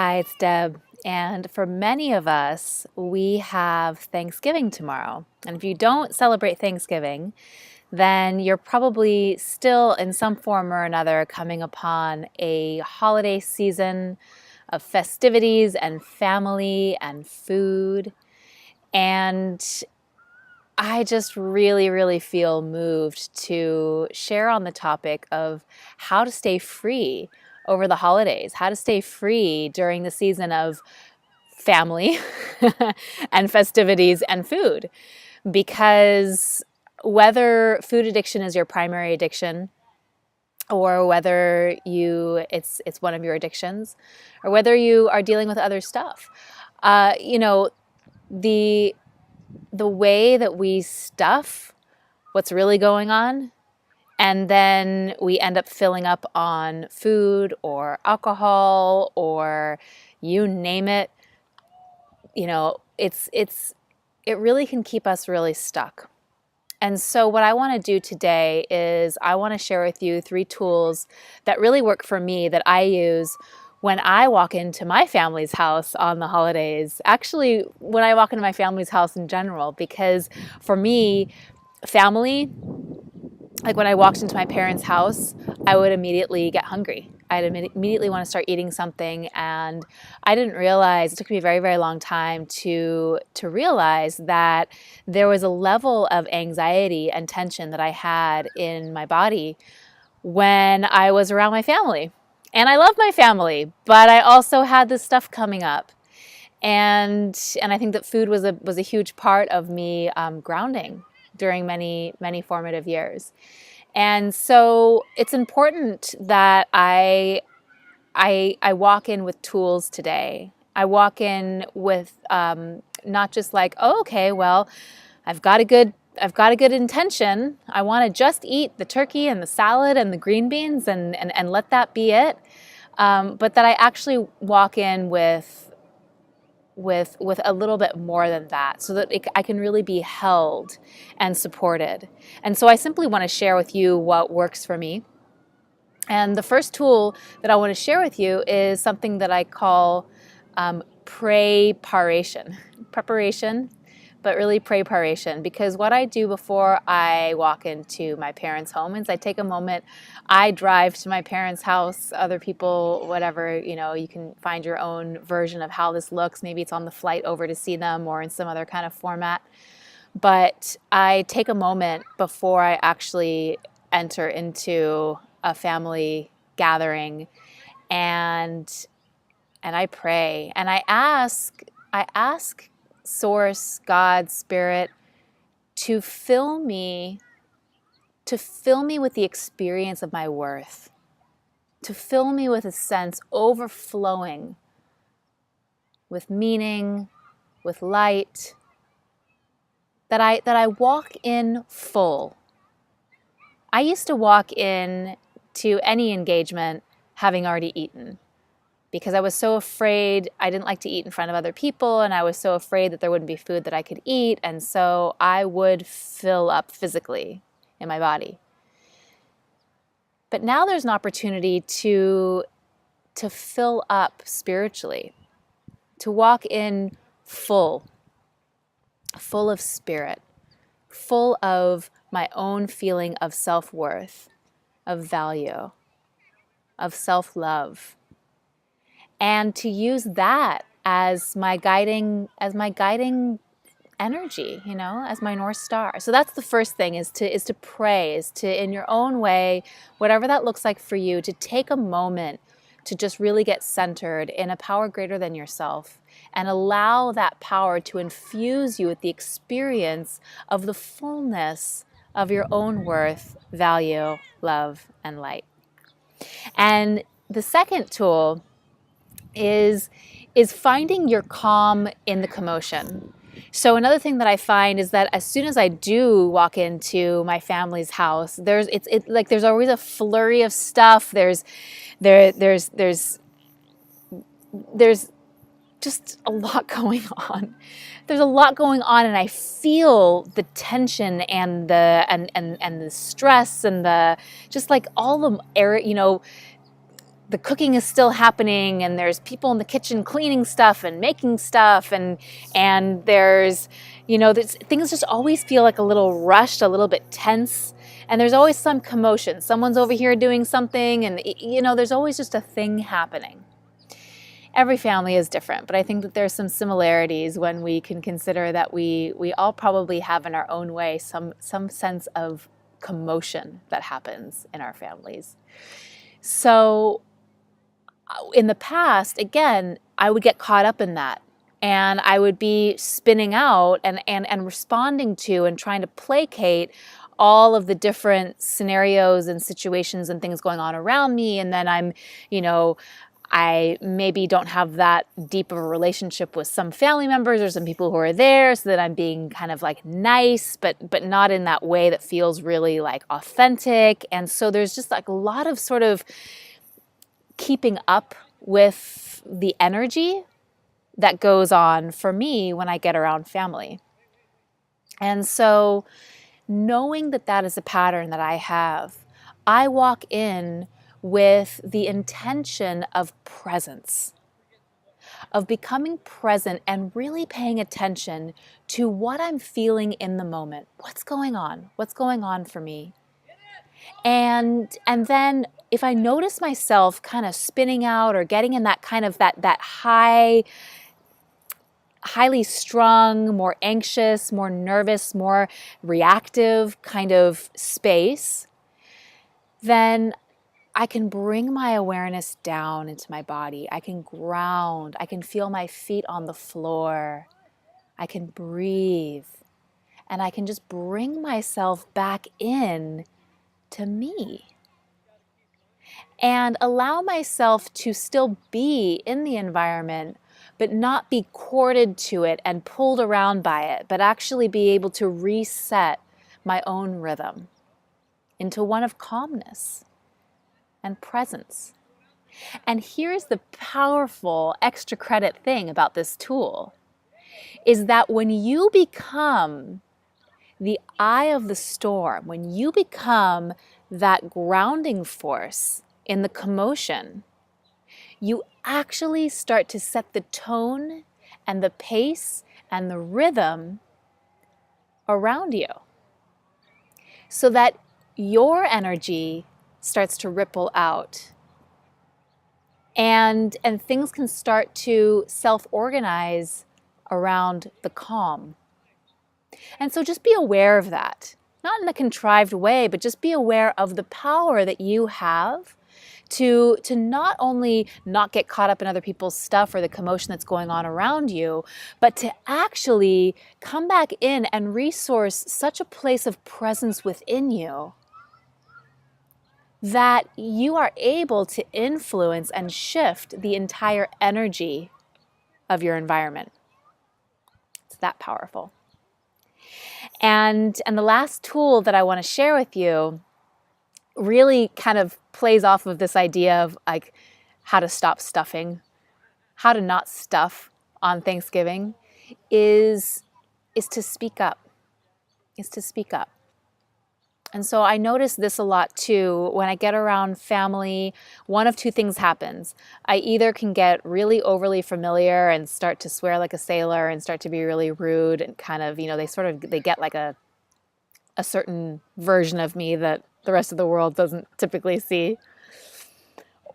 Hi, it's Deb. And for many of us, we have Thanksgiving tomorrow. And if you don't celebrate Thanksgiving, then you're probably still in some form or another coming upon a holiday season of festivities and family and food. And I just really feel moved to share on the topic of how to stay free over the holidays, how to stay free during the season of family and festivities and food. Because whether food addiction is your primary addiction, or whether it's one of your addictions, or whether you are dealing with other stuff, uh, you know, the the way that we stuff what's really going on, and then we end up filling up on food or alcohol or you name it, it really can keep us really stuck. And so what I want to do today is I want to share with you 3 tools that really work for me that I use when I walk into my family's house on the holidays. Actually, when I walk into my family's house in general, because for me, family, like when I walked into my parents' house, I would immediately get hungry. I'd immediately want to start eating something, and I didn't realize, it took me a very long time to realize that there was a level of anxiety and tension that I had in my body when I was around my family. And I love my family, but I also had this stuff coming up. And I think that food was a huge part of me grounding during many formative years. And so it's important that I walk in with tools today. I walk in with not just like, oh, okay, well, I've got a good intention. I want to just eat the turkey and the salad and the green beans and let that be it. But that I actually walk in with a little bit more than that, so that I can really be held and supported. And so I simply want to share with you what works for me. And the first tool that I want to share with you is something that I call preparation, but really preparation. Because what I do before I walk into my parents' home is I take a moment, I drive to my parents' house, other people, whatever, you can find your own version of how this looks. Maybe it's on the flight over to see them or in some other kind of format. But I take a moment before I actually enter into a family gathering, and I pray, and I ask Source, God, Spirit, to fill me with the experience of my worth, to fill me with a sense overflowing with meaning, with light, that I walk in full. I used to walk in to any engagement having already eaten, because I was so afraid. I didn't like to eat in front of other people, and I was so afraid that there wouldn't be food that I could eat, and so I would fill up physically in my body. But now there's an opportunity to fill up spiritually, to walk in full of spirit, full of my own feeling of self-worth, of value, of self-love, and to use that as my guiding energy, as my North Star. So that's the first thing, is to pray, is to, in your own way, whatever that looks like for you, to take a moment to just really get centered in a power greater than yourself, and allow that power to infuse you with the experience of the fullness of your own worth, value, love, and light. And the second tool is finding your calm in the commotion. So another thing that I find is that as soon as I do walk into my family's house, there's always a flurry of stuff. There's just a lot going on. There's a lot going on, and I feel the tension and the stress and the just like all the air, the cooking is still happening, and there's people in the kitchen cleaning stuff and making stuff, and there's, things just always feel like a little rushed, a little bit tense, and there's always some commotion. Someone's over here doing something, and there's always just a thing happening. Every family is different, but I think that there's some similarities when we can consider that we all probably have in our own way some sense of commotion that happens in our families. So in the past, again, I would get caught up in that, and I would be spinning out and responding to and trying to placate all of the different scenarios and situations and things going on around me. And then I maybe don't have that deep of a relationship with some family members or some people who are there, so that I'm being kind of like nice, but not in that way that feels really like authentic. And so there's just like a lot of sort of keeping up with the energy that goes on for me when I get around family. And so knowing that that is a pattern that I have, I walk in with the intention of presence, of becoming present and really paying attention to what I'm feeling in the moment. What's going on? What's going on for me? And then if I notice myself kind of spinning out or getting in that kind of that highly strung, more anxious, more nervous, more reactive kind of space, then I can bring my awareness down into my body. I can ground. I can feel my feet on the floor. I can breathe. And I can just bring myself back in to me. And allow myself to still be in the environment, but not be corded to it and pulled around by it, but actually be able to reset my own rhythm into one of calmness and presence. And here's the powerful extra credit thing about this tool, is that when you become the eye of the storm, when you become that grounding force in the commotion, you actually start to set the tone and the pace and the rhythm around you, so that your energy starts to ripple out, and things can start to self-organize around the calm. And so just be aware of that, not in a contrived way, but just be aware of the power that you have to not only not get caught up in other people's stuff or the commotion that's going on around you, but to actually come back in and resource such a place of presence within you that you are able to influence and shift the entire energy of your environment. It's that powerful. And the last tool that I want to share with you really kind of plays off of this idea of like how to stop stuffing, how to not stuff on Thanksgiving, is to speak up. And so I notice this a lot too. When I get around family, one of two things happens. I either can get really overly familiar and start to swear like a sailor and start to be really rude and kind of, they get like a certain version of me that the rest of the world doesn't typically see.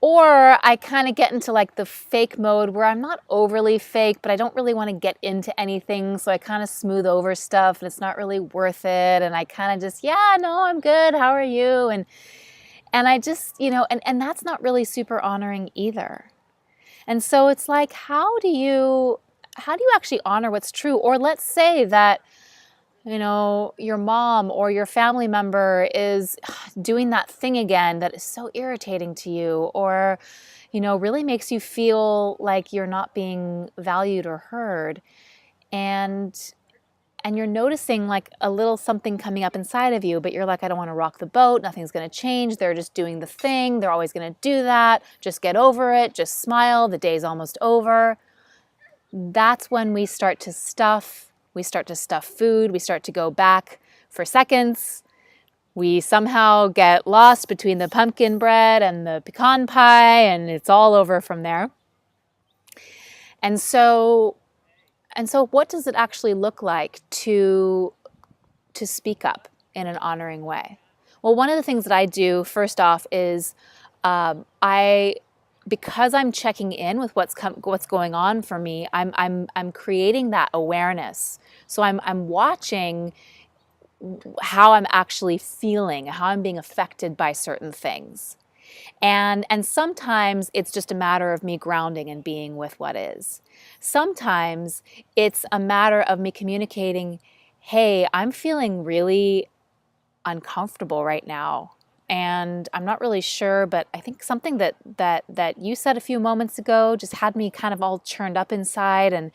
Or I kind of get into like the fake mode where I'm not overly fake, but I don't really want to get into anything. So I kind of smooth over stuff and it's not really worth it. And I kind of just, yeah, no, I'm good. How are you? And I just, and that's not really super honoring either. And so it's like, how do you actually honor what's true? Or let's say that, your mom or your family member is doing that thing again that is so irritating to you, or, really makes you feel like you're not being valued or heard. And you're noticing like a little something coming up inside of you, but you're like, I don't want to rock the boat. Nothing's going to change. They're just doing the thing. They're always going to do that. Just get over it. Just smile. The day's almost over. That's when we start to stuff. We start to stuff food. We start to go back for seconds. We somehow get lost between the pumpkin bread and the pecan pie, and it's all over from there. And so what does it actually look like to speak up in an honoring way? Well, one of the things that I do first off is I because I'm checking in with what's going on for me, I'm creating that awareness. So I'm watching how I'm actually feeling, how I'm being affected by certain things. And sometimes it's just a matter of me grounding and being with what is. Sometimes it's a matter of me communicating, hey, I'm feeling really uncomfortable right now. And I'm not really sure, but I think something that you said a few moments ago just had me kind of all churned up inside. And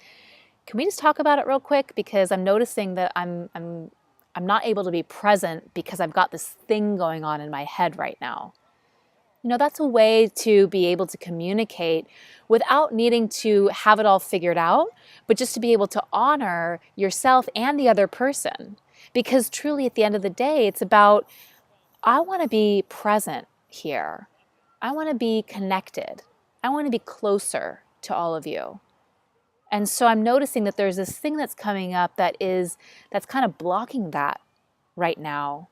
can we just talk about it real quick? Because I'm noticing that I'm not able to be present because I've got this thing going on in my head right now. That's a way to be able to communicate without needing to have it all figured out, but just to be able to honor yourself and the other person. Because truly, at the end of the day, it's about, I want to be present here. I want to be connected. I want to be closer to all of you. And so I'm noticing that there's this thing that's coming up that's kind of blocking that right now.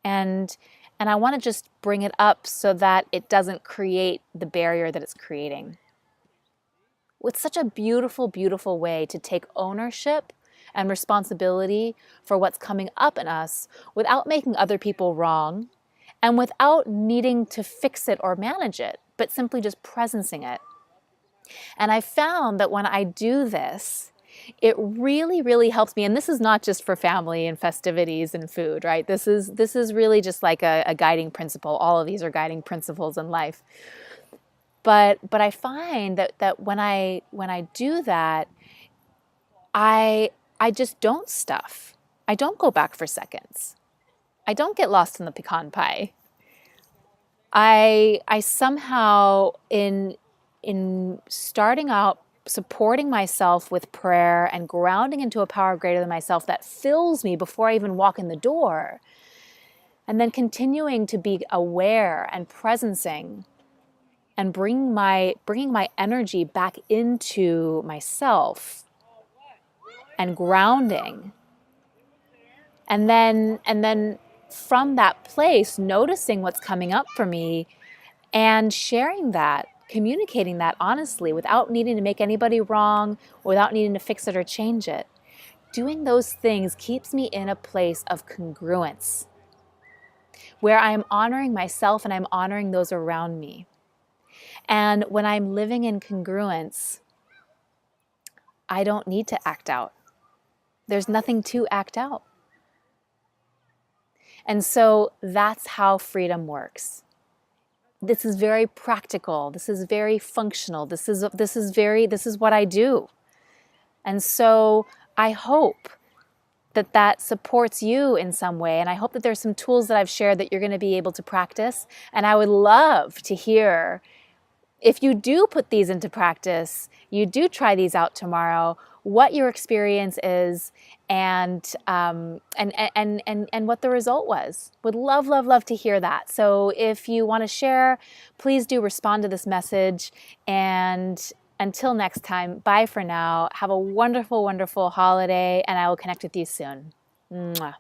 And I want to just bring it up so that it doesn't create the barrier that it's creating. It's such a beautiful, beautiful way to take ownership and responsibility for what's coming up in us without making other people wrong and without needing to fix it or manage it, but simply just presencing it. And I found that when I do this, it really, really helps me. And this is not just for family and festivities and food, right? This is really just like a guiding principle. All of these are guiding principles in life. But I find that when I do that, I just don't stuff. I don't go back for seconds. I don't get lost in the pecan pie. I somehow in starting out supporting myself with prayer and grounding into a power greater than myself that fills me before I even walk in the door, and then continuing to be aware and presencing and bringing my energy back into myself and grounding, and then from that place noticing what's coming up for me and sharing that, communicating that honestly without needing to make anybody wrong, without needing to fix it or change it. Doing those things keeps me in a place of congruence where I'm honoring myself and I'm honoring those around me. And when I'm living in congruence, I don't need to act out. There's nothing to act out. And so that's how freedom works. This is very practical. This is very functional. This is what I do. And so I hope that supports you in some way. And I hope that there's some tools that I've shared that you're going to be able to practice. And I would love to hear if you do put these into practice, you do try these out tomorrow, what your experience is and what the result was. Would love, love, love to hear that. So if you want to share, please do respond to this message. And until next time, bye for now. Have a wonderful, wonderful holiday, and I will connect with you soon. Mwah.